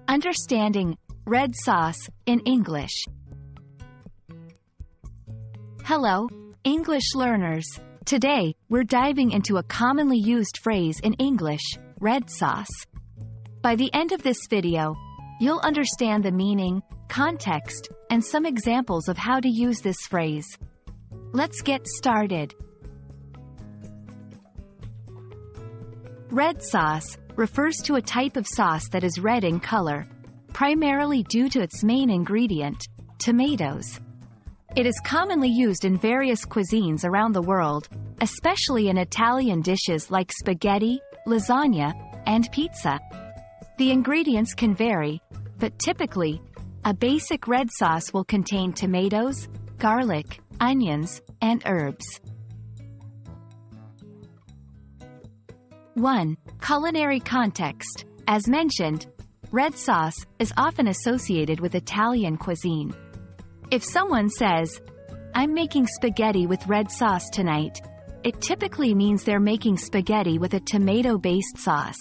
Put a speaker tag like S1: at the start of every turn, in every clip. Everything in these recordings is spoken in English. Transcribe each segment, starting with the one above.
S1: Understanding red sauce in English. Hello, English learners. Today, we're diving into a commonly used phrase in English, red sauce. By the end of this video, you'll understand the meaning, context, and some examples of how to use this phrase. Let's get started. Red sauce refers to a type of sauce that is red in color, primarily due to its main ingredient, tomatoes. It is commonly used in various cuisines around the world, especially in Italian dishes like spaghetti, lasagna, and pizza. The ingredients can vary, but typically, a basic red sauce will contain tomatoes, garlic, onions, and herbs. 1. Culinary context. As mentioned, red sauce is often associated with Italian cuisine. If someone says, "I'm making spaghetti with red sauce tonight," it typically means they're making spaghetti with a tomato-based sauce.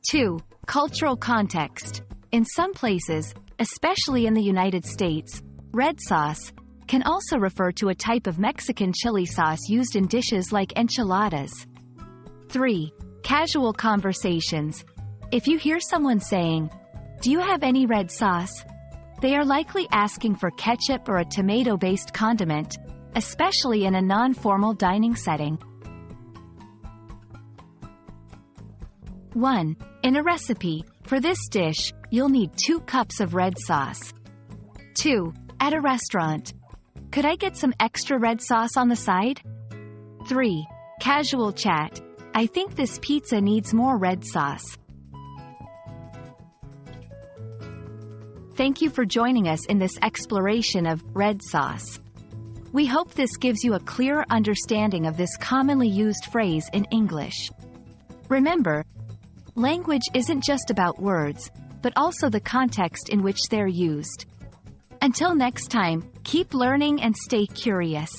S1: 2. Cultural context. In some places, especially in the United States, red sauce can also refer to a type of Mexican chili sauce used in dishes like enchiladas. 3. Casual conversations. If you hear someone saying, "Do you have any red sauce?" they are likely asking for ketchup or a tomato-based condiment, especially in a non-formal dining setting. 1. In a recipe, for this dish, you'll need 2 cups of red sauce. 2. At a restaurant, "Could I get some extra red sauce on the side?" 3. Casual chat. "I think this pizza needs more red sauce." Thank you for joining us in this exploration of red sauce. We hope this gives you a clearer understanding of this commonly used phrase in English. Remember, language isn't just about words, but also the context in which they're used. Until next time, keep learning and stay curious.